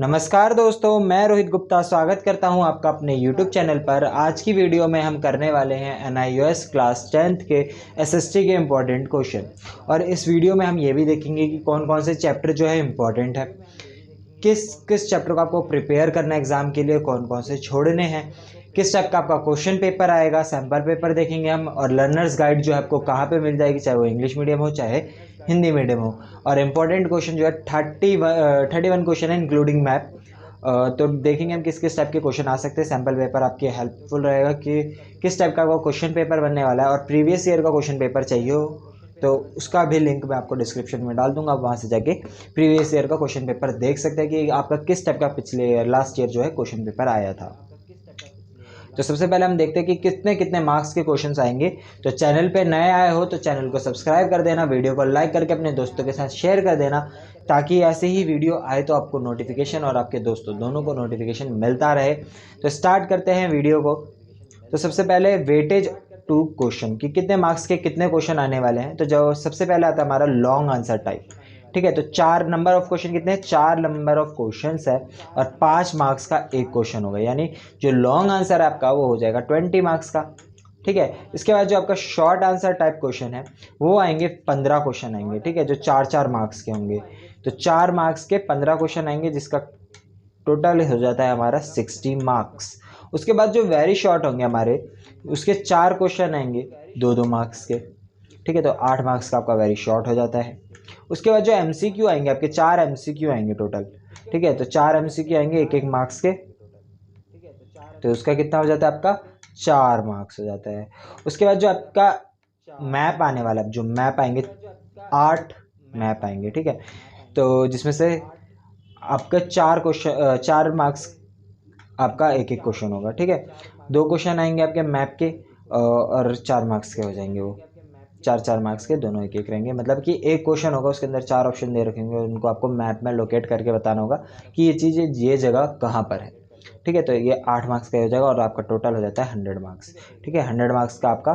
नमस्कार दोस्तों, मैं रोहित गुप्ता स्वागत करता हूं आपका अपने YouTube चैनल पर। आज की वीडियो में हम करने वाले हैं Nios क्लास 10th के SST के इम्पॉर्टेंट क्वेश्चन। और इस वीडियो में हम ये भी देखेंगे कि कौन कौन से चैप्टर जो है इम्पॉर्टेंट है, किस किस चैप्टर को आपको प्रिपेयर करना है एग्जाम के लिए, कौन कौन से छोड़ने हैं, किस टाइप का आपका क्वेश्चन पेपर आएगा, सैम्पल पेपर देखेंगे हम, और लर्नर्स गाइड जो है आपको कहाँ पे मिल जाएगी, चाहे वो इंग्लिश मीडियम हो चाहे हिंदी मीडियम हो। और इम्पोर्टेंट क्वेश्चन जो है 31 क्वेश्चन है इंक्लूडिंग मैप। तो देखेंगे हम किस किस टाइप के क्वेश्चन आ सकते हैं। सैम्पल पेपर आपके हेल्पफुल रहेगा कि किस टाइप का वो क्वेश्चन पेपर बनने वाला है। और प्रीवियस ईयर का क्वेश्चन पेपर चाहिए हो तो उसका भी लिंक मैं आपको डिस्क्रिप्शन में डाल दूंगा, आप वहाँ से जाके प्रीवियस ईयर का क्वेश्चन पेपर देख सकते हैं कि आपका किस टाइप का पिछले ईयर लास्ट ईयर जो है क्वेश्चन पेपर आया था। तो सबसे पहले हम देखते हैं कि कितने कितने मार्क्स के क्वेश्चंस आएंगे। तो चैनल पे नए आए हो तो चैनल को सब्सक्राइब कर देना, वीडियो को लाइक करके अपने दोस्तों के साथ शेयर कर देना, ताकि ऐसे ही वीडियो आए तो आपको नोटिफिकेशन और आपके दोस्तों दोनों को नोटिफिकेशन मिलता रहे। तो स्टार्ट करते हैं वीडियो को। तो सबसे पहले वेटेज टू क्वेश्चन कि कितने मार्क्स के कितने क्वेश्चन आने वाले हैं। तो जो सबसे पहले आता है हमारा लॉन्ग आंसर टाइप, ठीक है। तो 4 नंबर ऑफ क्वेश्चन कितने हैं, 4 नंबर ऑफ क्वेश्चंस है और 5 मार्क्स का एक क्वेश्चन होगा, यानी जो लॉन्ग आंसर है आपका वो हो जाएगा 20 मार्क्स का, ठीक है। इसके बाद जो आपका शॉर्ट आंसर टाइप क्वेश्चन है वो आएंगे 15 क्वेश्चन आएंगे, ठीक है, जो 4-4 मार्क्स के होंगे। तो 4 मार्क्स के 15 क्वेश्चन आएंगे, जिसका टोटल हो जाता है हमारा 60 मार्क्स। उसके बाद जो वेरी शॉर्ट होंगे हमारे, उसके 4 क्वेश्चन आएंगे 2-2 मार्क्स के, ठीक है। तो 8 मार्क्स का आपका वेरी शॉर्ट हो जाता है। उसके बाद जो MCQ आएंगे आपके 4 MCQ आएंगे टोटल, ठीक है। तो 4 MCQ आएंगे 1-1 मार्क्स के, तो उसका कितना हो जाता है आपका 4 मार्क्स हो जाता है। उसके बाद जो आपका मैप आने वाला है, जो मैप आएंगे 8 मैप आएंगे, ठीक है। तो जिसमें से आपका 4 मार्क्स आपका 1-1 क्वेश्चन होगा, ठीक है। 2 क्वेश्चन आएंगे आपके मैप के और 4 मार्क्स के हो जाएंगे, वो 4-4 मार्क्स के दोनों 1-1 रहेंगे। मतलब कि एक क्वेश्चन होगा उसके अंदर 4 ऑप्शन दे रखेंगे और उनको आपको मैप में लोकेट करके बताना होगा कि ये चीज़ ये जगह कहाँ पर है, ठीक है। तो ये 8 मार्क्स का हो जाएगा और आपका टोटल हो जाता है 100 मार्क्स, ठीक है। 100 मार्क्स का आपका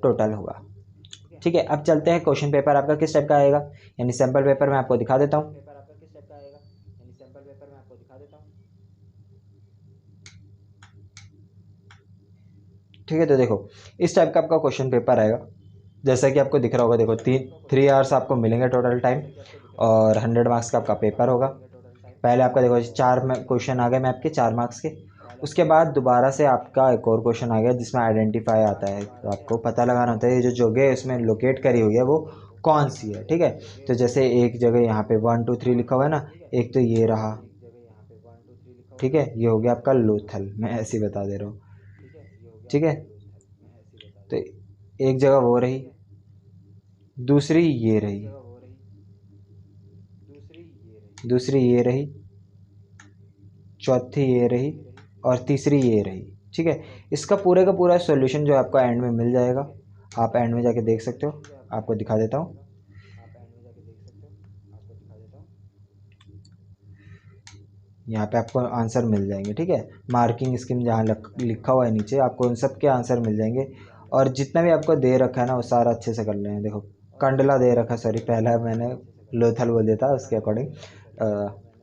टोटल होगा, ठीक है। अब चलते हैं क्वेश्चन पेपर आपका किस टाइप का आएगा, यानी सैम्पल पेपर मैं आपको दिखा देता हूँ। ठीक है, तो देखो इस टाइप का आपका क्वेश्चन पेपर आएगा, जैसा कि आपको दिख रहा होगा। देखो 3 आवर्स आपको मिलेंगे टोटल टाइम और 100 मार्क्स का आपका पेपर होगा। पहले आपका देखो 4 क्वेश्चन आ गए मैप के 4 मार्क्स के। उसके बाद दोबारा से आपका एक और क्वेश्चन आ गया जिसमें आइडेंटिफाई आता है। तो आपको पता लगाना होता है ये जो जगह इसमें लोकेट करी हुई है वो कौन सी है, ठीक है। तो जैसे एक जगह यहाँ पे 1 2 3 लिखा हुआ है ना, एक तो ये रहा, ठीक है, ये हो गया आपका लोथल, मैं ऐसे ही बता दे रहा हूँ, ठीक है। तो एक जगह वो रही, दूसरी ये रही, दूसरी ये रही, चौथी ये रही और तीसरी ये रही, ठीक है। इसका पूरे का पूरा सॉल्यूशन जो आपको एंड में मिल जाएगा, आप एंड में जाके देख सकते हो। आपको दिखा देता हूँ, यहाँ पे आपको आंसर मिल जाएंगे, ठीक है। मार्किंग स्कीम जहाँ लिखा हुआ है नीचे आपको उन सब के आंसर मिल जाएंगे। और जितना भी आपको दे रखा है ना वो सारा अच्छे से कर लें। देखो कंडला दे रखा है, सॉरी पहला मैंने लोथल बोल दिया था, उसके अकॉर्डिंग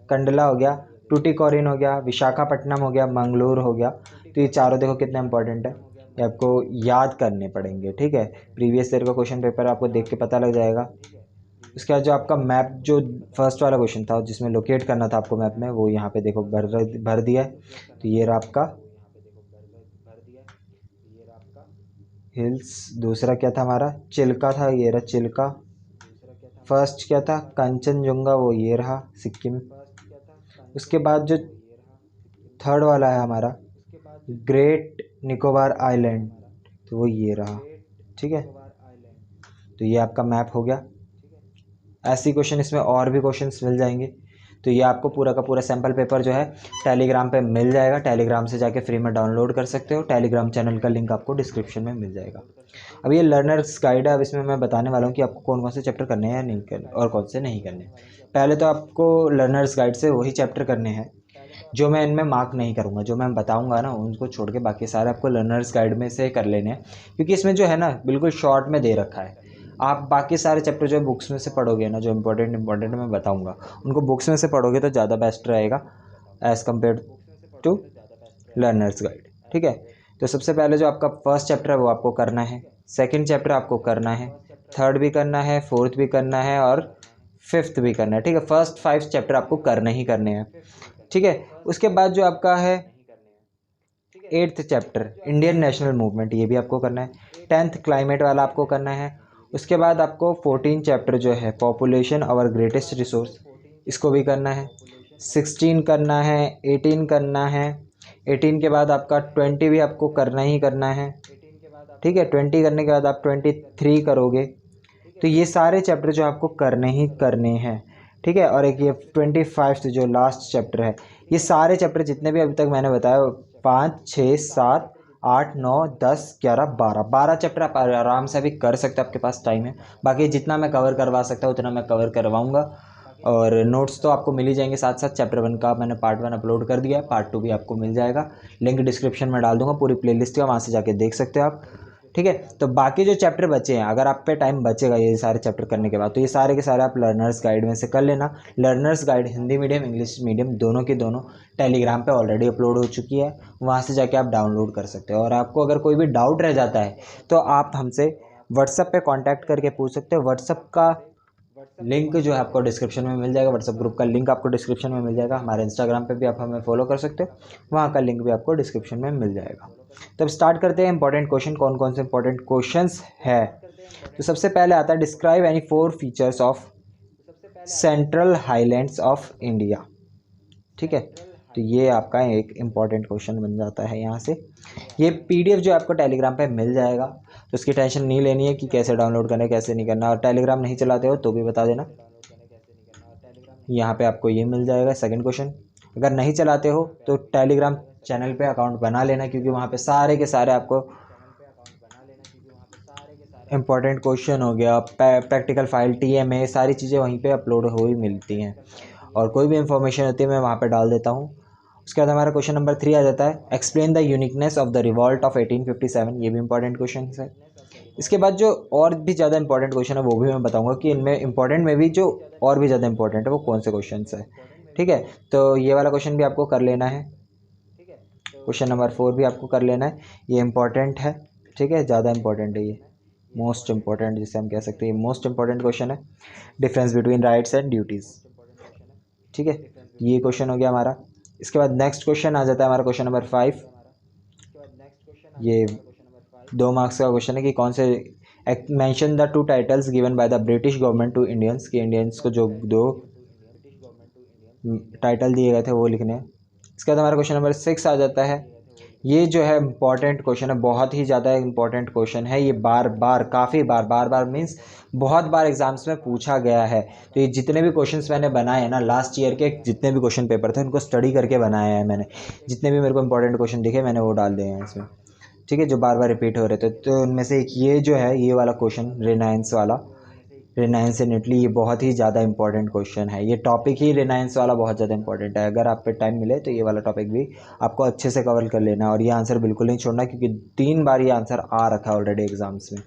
कंडला हो गया, टूटीकोरिन हो गया, विशाखापट्टनम हो गया, मंगलूर हो गया। तो ये चारों देखो कितने इंपॉर्टेंट है, ये आपको याद करने पड़ेंगे, ठीक है। प्रीवियस ईयर का क्वेश्चन पेपर आपको देख के पता लग जाएगा। उसके बाद जो आपका मैप, जो फर्स्ट वाला क्वेश्चन था जिसमें लोकेट करना था आपको मैप में, वो यहाँ पे देखो भर दिया है। तो ये रहा आपका हिल्स। दूसरा क्या था हमारा, चिल्का था, ये रहा चिल्का। फर्स्ट क्या था, कंचनजुंगा, वो ये रहा सिक्किम। उसके बाद जो थर्ड वाला है हमारा ग्रेट निकोबार आइलैंड, तो वो ये रहा, ठीक है। तो ये आपका मैप हो गया। ऐसे क्वेश्चन इसमें और भी क्वेश्चंस मिल जाएंगे। तो ये आपको पूरा का पूरा सैम्पल पेपर जो है टेलीग्राम पे मिल जाएगा, टेलीग्राम से जाके फ्री में डाउनलोड कर सकते हो। टेलीग्राम चैनल का लिंक आपको डिस्क्रिप्शन में मिल जाएगा। अब ये लर्नर्स गाइड है, अब इसमें मैं बताने वाला हूँ कि आपको कौन कौन से चैप्टर करने हैं या नहीं करने और कौन से नहीं करने। पहले तो आपको लर्नर्स गाइड से वही चैप्टर करने हैं जो मैं इनमें मार्क नहीं करूँगा, जो मैं बताऊँगा ना उनको छोड़ के बाकी सारे आपको लर्नर्स गाइड में से कर लेने हैं, क्योंकि इसमें जो है ना बिल्कुल शॉर्ट में दे रखा है। आप बाकी सारे चैप्टर जो है बुक्स में से पढ़ोगे ना, जो इंपॉर्टेंट मैं बताऊंगा उनको बुक्स में से पढ़ोगे तो ज़्यादा बेस्ट रहेगा। As compare to learners guide. ठीक है, तो सबसे पहले जो आपका फर्स्ट चैप्टर है वो आपको करना है, सेकंड चैप्टर आपको करना है, थर्ड भी करना है, फोर्थ भी करना है और फिफ्थ भी करना है। ठीक है, फर्स्ट 5 चैप्टर आपको करने ही करने हैं। ठीक है, उसके बाद जो आपका है 8th chapter Indian national movement, ये भी आपको करना है। 10th क्लाइमेट वाला आपको करना है। उसके बाद आपको 14 चैप्टर जो है पॉपुलेशन आवर ग्रेटेस्ट रिसोर्स, इसको भी करना है। 16 करना है, 18 करना है। 18 के बाद आपका 20 भी आपको करना ही करना है। ठीक है, 20 करने के बाद आप 23 करोगे। तो ये सारे चैप्टर जो आपको करने ही करने हैं। ठीक है, और एक ये 25 जो लास्ट चैप्टर है, ये सारे चैप्टर जितने भी अभी तक मैंने बताया 5 6 7 8 9 10 11 12 चैप्टर आप आराम से भी कर सकते हो, आपके पास टाइम है। बाकी जितना मैं कवर करवा सकता हूँ उतना मैं कवर करवाऊँगा, और नोट्स तो आपको मिल ही जाएंगे। साथ साथ चैप्टर 1 का मैंने पार्ट 1 अपलोड कर दिया है, पार्ट 2 भी आपको मिल जाएगा। लिंक डिस्क्रिप्शन में डाल दूंगा पूरी प्लेलिस्ट का, वहाँ से जाके देख सकते हो आप। ठीक है, तो बाकी जो चैप्टर बचे हैं, अगर आप पे टाइम बचेगा ये सारे चैप्टर करने के बाद, तो ये सारे के सारे आप लर्नर्स गाइड में से कर लेना। Learners guide Hindi medium English medium दोनों की दोनों टेलीग्राम पे ऑलरेडी अपलोड हो चुकी है, वहाँ से जाके आप डाउनलोड कर सकते हो। और आपको अगर कोई भी डाउट रह जाता है तो आप हमसे व्हाट्सएप पे कांटेक्ट करके पूछ सकते हो। व्हाट्सएप का लिंक जो है आपको डिस्क्रिप्शन में मिल जाएगा, व्हाट्सएप ग्रुप का लिंक आपको डिस्क्रिप्शन में मिल जाएगा। हमारे इंस्टाग्राम पे भी आप हमें फॉलो कर सकते हो, वहाँ का लिंक भी आपको डिस्क्रिप्शन में मिल जाएगा। तब स्टार्ट करते हैं इंपॉर्टेंट क्वेश्चन। कौन कौन से इंपॉर्टेंट क्वेश्चंस है, तो सबसे पहले आता है describe any 4 features of central highlands of India. ठीक है, तो ये आपका एक इम्पॉर्टेंट क्वेश्चन बन जाता है यहाँ से। ये पीडीएफ जो आपको टेलीग्राम पे मिल जाएगा, तो उसकी टेंशन नहीं लेनी है कि कैसे डाउनलोड करना है कैसे नहीं करना। और टेलीग्राम नहीं चलाते हो तो भी बता देना, यहाँ पे आपको ये मिल जाएगा। सेकंड क्वेश्चन, अगर नहीं चलाते हो तो टेलीग्राम चैनल पे अकाउंट बना लेना, क्योंकि वहाँ पे सारे के सारे आपको इम्पॉर्टेंट क्वेश्चन हो गया, प्रैक्टिकल फाइल, टीएमए, सारी चीज़ें वहीं पे अपलोड हो ही मिलती हैं। और कोई भी इंफॉर्मेशन होती है मैं वहाँ पे डाल देता हूँ। उसके बाद हमारा क्वेश्चन नंबर 3 आ जाता है explain the uniqueness of the revolt of 1857। ये भी इंपॉर्टेंट क्वेश्चन है। इसके बाद जो और भी ज़्यादा इंपॉर्टेंट क्वेश्चन है वो भी मैं बताऊंगा कि इनमें इंपॉर्टेंट में भी जो और भी ज़्यादा इंपॉर्टेंट है वो कौन से क्वेश्चन है। ठीक है, तो ये वाला क्वेश्चन भी आपको कर लेना है। क्वेश्चन नंबर 4 भी आपको कर लेना है, ये इंपॉर्टेंट है। ठीक है, ज़्यादा इंपॉर्टेंट है, ये मोस्ट इंपॉर्टेंट जिसे हम कह सकते हैं, मोस्ट इंपॉर्टेंट क्वेश्चन है। Difference between rights and duties. ठीक है, ये क्वेश्चन हो गया हमारा। इसके बाद नेक्स्ट क्वेश्चन आ जाता है हमारा क्वेश्चन नंबर 5। ये 2 मार्क्स का क्वेश्चन है कि कौन से mention the 2 titles given by the British government to Indians, कि इंडियंस को जो 2 टाइटल दिए गए थे वो लिखने हैं। इसके बाद हमारा क्वेश्चन नंबर 6 आ जाता है। ये जो है इंपॉर्टेंट क्वेश्चन है, बहुत ही ज़्यादा इंपॉर्टेंट क्वेश्चन है। ये बार बार काफ़ी बार मीन्स बहुत बार एग्जाम्स में पूछा गया है। तो ये जितने भी क्वेश्चंस मैंने बनाए हैं ना, लास्ट ईयर के जितने भी क्वेश्चन पेपर थे उनको स्टडी करके बनाया है मैंने। जितने भी मेरे को इंपॉर्टेंट क्वेश्चन दिखे मैंने वो डाल दिए हैं इसमें। ठीक है, जो बार बार रिपीट हो रहे थे, तो उनमें से एक ये जो है ये वाला क्वेश्चन रिनायंस वाला, रिनायंस एंड इटली, ये बहुत ही ज़्यादा इंपॉर्टेंट क्वेश्चन है। ये टॉपिक ही रिनायंस वाला बहुत ज़्यादा इंपॉर्टेंट है। अगर आप पे टाइम मिले तो ये वाला टॉपिक भी आपको अच्छे से कवर कर लेना है, और ये आंसर बिल्कुल नहीं छोड़ना, क्योंकि 3 बार ये आंसर आ रखा है ऑलरेडी एग्जाम्स में।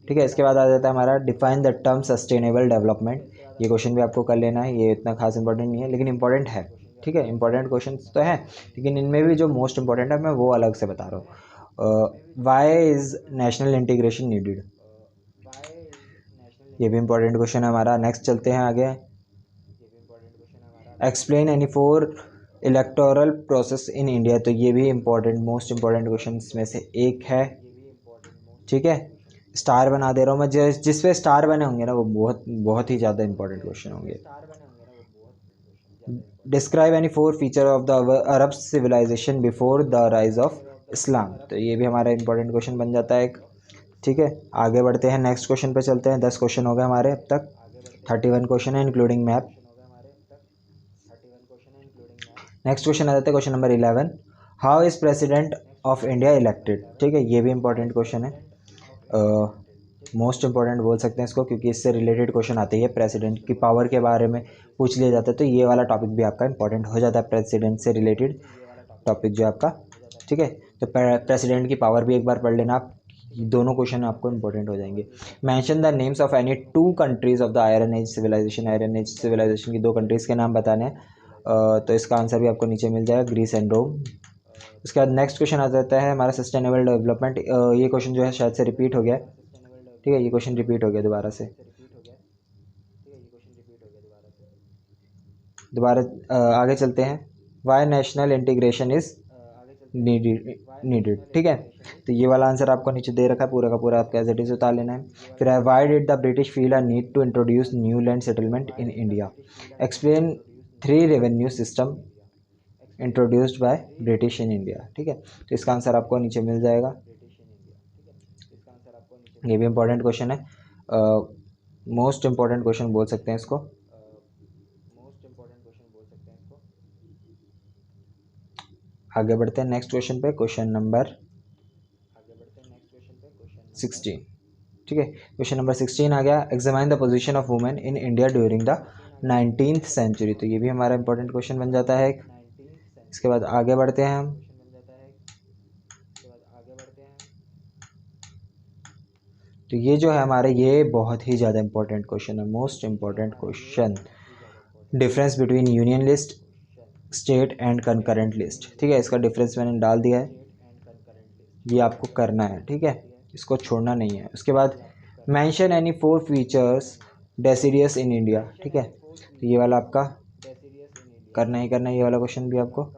ठीक है, इसके बाद आ जाता है हमारा define the term sustainable development. ये क्वेश्चन भी आपको कर लेना है, ये इतना खास इंपॉर्टेंट नहीं है लेकिन इंपॉर्टेंट है। ठीक है, इंपॉर्टेंट क्वेश्चन तो है, लेकिन इनमें भी जो मोस्ट इंपॉर्टेंट है मैं वो अलग से बता रहा हूँ। Why is national integration needed, ये भी इंपॉर्टेंट क्वेश्चन है हमारा। नेक्स्ट चलते हैं आगे। Explain any 4 electoral process in India, तो ये भी इंपॉर्टेंट मोस्ट इंपॉर्टेंट क्वेश्चन में से एक है। ठीक है, स्टार बना दे रहा हूँ मैं, जिस पे स्टार बने होंगे ना वो बहुत बहुत ही ज़्यादा इंपॉर्टेंट क्वेश्चन होंगे। Describe any 4 feature of the Arab civilisation before the rise of Islam, तो ये भी हमारा इंपॉर्टेंट क्वेश्चन बन जाता है एक। ठीक है, आगे बढ़ते हैं, नेक्स्ट क्वेश्चन पे चलते हैं। 10 क्वेश्चन हो गए हमारे अब तक, 31 क्वेश्चन है इंक्लूडिंग मैप। नेक्स्ट क्वेश्चन आ जाता है question number 11, how is president of India elected. ठीक है, ये भी इंपॉर्टेंट क्वेश्चन है, मोस्ट इंपॉर्टेंट बोल सकते हैं इसको, क्योंकि इससे रिलेटेड क्वेश्चन आते हैं। प्रेसिडेंट की पावर के बारे में पूछ लिया जाता है, तो ये वाला टॉपिक भी आपका इंपॉर्टेंट हो जाता है, प्रेसिडेंट से रिलेटेड टॉपिक जो आपका। ठीक है, तो प्रेसिडेंट की पावर भी एक बार पढ़ लेना आप, दोनों क्वेश्चन आपको इंपॉर्टेंट हो जाएंगे। Mention the names of any 2 countries of the iron age civilisation, iron age civilisation की 2 कंट्रीज़ के नाम बताने हैं। तो इसका आंसर भी आपको नीचे मिल जाएगा, ग्रीस एंड रोम। उसके बाद नेक्स्ट क्वेश्चन आ जाता है हमारा सस्टेनेबल डेवलपमेंट। ये क्वेश्चन जो है शायद से रिपीट हो गया है, ठीक है, ये क्वेश्चन रिपीट हो गया दोबारा से। दोबारा आगे चलते हैं। Why national integration is needed, ठीक है। तो ये वाला आंसर आपको नीचे दे रखा है, पूरा का पूरा आपको एज इट इज उतार लेना है। फिर है why did the British feel a need to introduce new land settlement in India, explain 3 revenue system introduced by British in India, ठीक है। तो इसका आंसर आपको नीचे मिल जाएगा। ये भी इंपॉर्टेंट क्वेश्चन है, मोस्ट इंपॉर्टेंट क्वेश्चन बोल सकते हैं इसको। आगे बढ़ते हैं नेक्स्ट क्वेश्चन पे, क्वेश्चन नंबर 16, ठीक है। क्वेश्चन नंबर 16 आ गया, examine the position of women in India during the 19th century. तो ये भी हमारा इंपॉर्टेंट क्वेश्चन बन जाता है। इसके बाद आगे बढ़ते हैं हम। तो ये जो है हमारे, ये बहुत ही ज़्यादा इंपॉर्टेंट क्वेश्चन है, most important question, difference between union list, state and concurrent list, ठीक है। इसका डिफरेंस मैंने डाल दिया है, ये आपको करना है, ठीक है, इसको छोड़ना नहीं है। उसके बाद मेंशन एनी 4 फीचर्स डेसिडियस इन इंडिया, ठीक है। तो ये वाला आपका करना ही करना है, ये वाला क्वेश्चन भी आपको।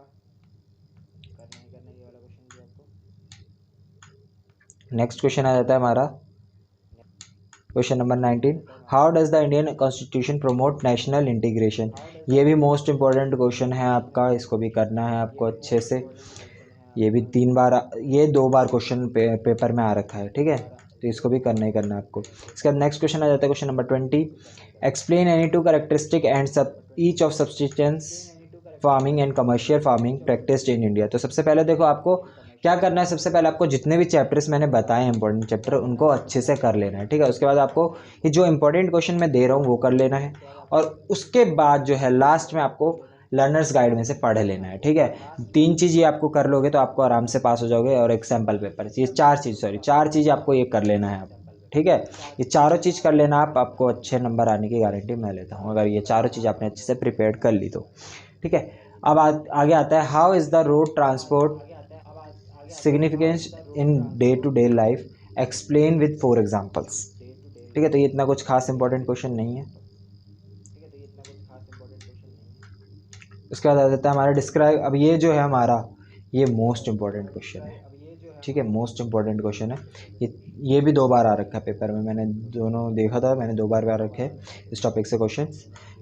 नेक्स्ट क्वेश्चन आ जाता है हमारा question number 19, how does the Indian constitution promote national integration. ये भी मोस्ट इंपॉर्टेंट क्वेश्चन है आपका, इसको भी करना है आपको अच्छे से। ये भी 3 बार, ये 2 बार क्वेश्चन पेपर में आ रखा है, ठीक है, तो इसको भी करना ही करना है आपको। इसके बाद नेक्स्ट क्वेश्चन आ जाता है question number 20, explain any 2 characteristic and सब each of subsistence farming and commercial farming practised in India. तो सबसे पहले देखो आपको क्या करना है, सबसे पहले आपको जितने भी चैप्टर्स मैंने बताए इंपॉर्टेंट चैप्टर, उनको अच्छे से कर लेना है, ठीक है। उसके बाद आपको ये जो इंपॉर्टेंट क्वेश्चन मैं दे रहा हूँ वो कर लेना है, और उसके बाद जो है लास्ट में आपको लर्नर्स गाइड में से पढ़ लेना है, ठीक है। 3 चीज़ ये आपको कर लोगे तो आपको आराम से पास हो जाओगे, और एक सैम्पल पेपर, ये 4 चीज़ आपको ये कर लेना है आप, ठीक है। ये चारों चीज़ कर लेना आपको अच्छे नंबर आने की गारंटी मैं लेता हूँ, अगर ये चारों चीज़ आपने अच्छे से प्रिपेयर कर ली तो, ठीक है। अब आगे आता है, how is the road transport significance in day to day life, explain with 4 examples, ठीक है। तो ये इतना कुछ खास इंपॉर्टेंट क्वेश्चन नहीं है। उसके बाद आ जाता है हमारा डिस्क्राइब। अब ये जो है हमारा, ये मोस्ट इंपॉर्टेंट क्वेश्चन है, ठीक है, मोस्ट इंपॉर्टेंट क्वेश्चन है। ये भी 2 बार आ रखा है पेपर में, मैंने दोनों देखा था, मैंने 2 बार आ रखे हैं इस टॉपिक से question.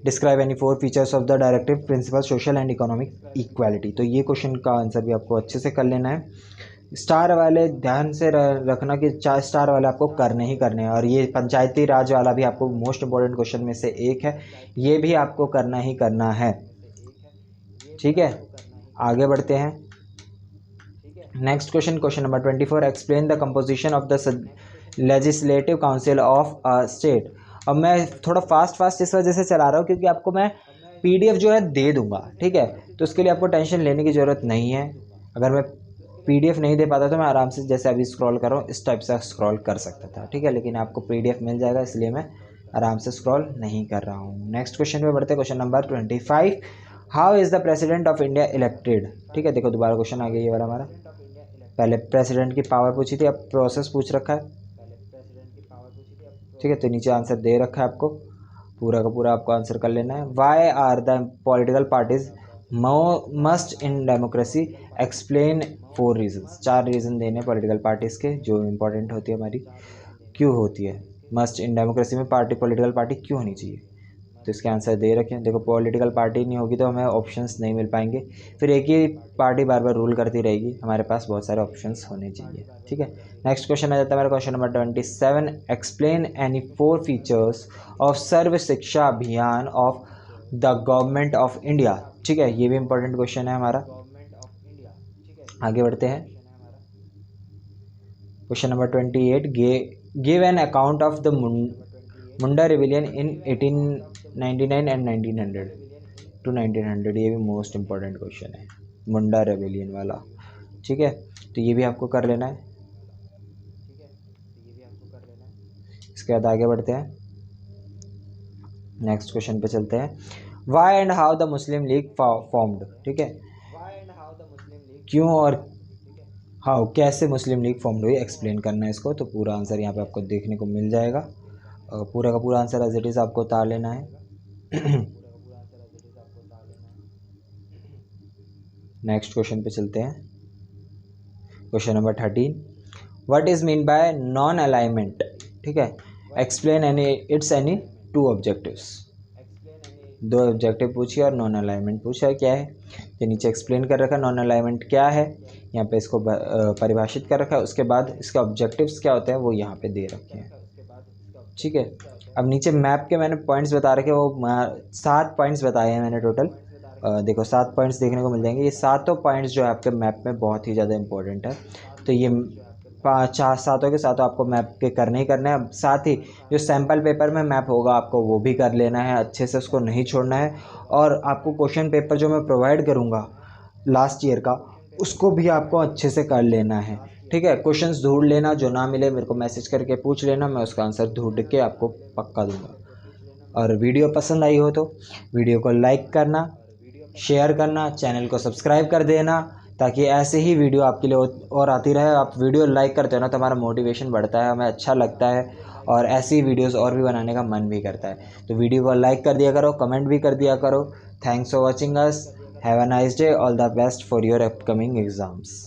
Describe any 4 features of the directive principle social and economic equality. तो ये क्वेश्चन का आंसर भी आपको अच्छे से कर लेना है। स्टार वाले ध्यान से रखना कि 4 स्टार वाले आपको करने ही करने हैं, और ये पंचायती राज वाला भी आपको मोस्ट इंपॉर्टेंट क्वेश्चन में से एक है, ये भी आपको करना ही करना है, ठीक है। आगे बढ़ते हैं next question, question number 24, explain the composition of the legislative council of a state. अब मैं थोड़ा फास्ट इस वजह से चला रहा हूँ क्योंकि आपको मैं पीडीएफ जो है दे दूंगा, ठीक है, तो उसके लिए आपको टेंशन लेने की ज़रूरत नहीं है। अगर मैं पीडीएफ नहीं दे पाता तो मैं आराम से जैसे अभी स्क्रॉल कर रहा हूँ इस टाइप से स्क्रॉल कर सकता था, ठीक है, लेकिन आपको पीडीएफ मिल जाएगा, इसलिए मैं आराम से स्क्रॉल नहीं कर रहा हूँ। नेक्स्ट क्वेश्चन पे बढ़ते हैं, question number 25, how is the president of India elected, ठीक है। देखो दोबारा क्वेश्चन आ गया ये वाला हमारा, पहले प्रेसिडेंट की पावर पूछी थी, अब प्रोसेस पूछ रखा है, ठीक है। तो नीचे आंसर दे रखा है आपको, पूरा का पूरा आपको आंसर कर लेना है। Why are the political parties must in democracy, explain 4 reasons. 4 reason देने पॉलिटिकल पार्टीज़ के, जो इंपॉर्टेंट होती है हमारी, क्यों होती है मस्ट इन डेमोक्रेसी में पार्टी, पॉलिटिकल पार्टी क्यों होनी चाहिए। तो इसके आंसर दे रखे हैं। देखो पॉलिटिकल पार्टी नहीं होगी तो हमें ऑप्शंस नहीं मिल पाएंगे, फिर एक ही पार्टी बार बार रूल करती रहेगी, हमारे पास बहुत सारे ऑप्शंस होने चाहिए, ठीक है। नेक्स्ट क्वेश्चन आ जाता है हमारा question number 27, explain any 4 features of Sarva Shiksha Abhiyan of the government of India, ठीक है। ये भी इंपॉर्टेंट क्वेश्चन है हमारा। आगे बढ़ते हैं question number 28, give an account of the Munda rebellion in 1899 and 1900 to 1900। ये भी मोस्ट इंपॉर्टेंट क्वेश्चन है, मुंडा रेबिलियन वाला, ठीक है। तो ये भी आपको कर लेना है। इसके बाद आगे बढ़ते हैं, नेक्स्ट क्वेश्चन पे चलते हैं। Why and how the Muslim League formed, ठीक है, क्यों और हाउ कैसे मुस्लिम लीग फॉर्म्ड हुई एक्सप्लेन करना है इसको। तो पूरा आंसर यहाँ पे आपको देखने को मिल जाएगा, पूरा का पूरा आंसर एज इट इज़ आपको उतार लेना है। नेक्स्ट क्वेश्चन पे चलते हैं। Question number 13, what is mean by non alignment, ठीक है, explain any it's any two objectives. दो ऑब्जेक्टिव पूछिए और नॉन अलाइनमेंट पूछा है क्या है, ये नीचे एक्सप्लेन कर रखा है नॉन अलाइनमेंट क्या है, यहाँ पे इसको परिभाषित कर रखा है, उसके बाद इसके ऑब्जेक्टिव्स क्या होते हैं वो यहाँ पे दे रखे हैं, ठीक है। अब नीचे मैप के मैंने पॉइंट्स बता रखे, वो 7 पॉइंट्स बताए हैं मैंने टोटल। देखो 7 पॉइंट्स देखने को मिल जाएंगे, ये सातों पॉइंट्स जो है आपके मैप में बहुत ही ज़्यादा इंपॉर्टेंट है। तो ये 5 सातों के सातों आपको मैप के करने ही करना है। साथ ही जो सैम्पल पेपर में मैप होगा आपको वो भी कर लेना है, अच्छे से उसको नहीं छोड़ना है। और आपको क्वेश्चन पेपर जो मैं प्रोवाइड करूँगा लास्ट ईयर का, उसको भी आपको अच्छे से कर लेना है, ठीक है। क्वेश्चंस ढूंढ लेना, जो ना मिले मेरे को मैसेज करके पूछ लेना, मैं उसका आंसर ढूंढ के आपको पक्का दूंगा। और वीडियो पसंद आई हो तो वीडियो को लाइक करना, शेयर करना, चैनल को सब्सक्राइब कर देना, ताकि ऐसे ही वीडियो आपके लिए और आती रहे। आप वीडियो लाइक करते हो ना तो हमारा मोटिवेशन बढ़ता है, हमें अच्छा लगता है और ऐसी वीडियोस और भी बनाने का मन भी करता है। तो वीडियो को लाइक कर दिया करो, कमेंट भी कर दिया करो। Thanks for watching us, have a nice day, all the best for your upcoming exams.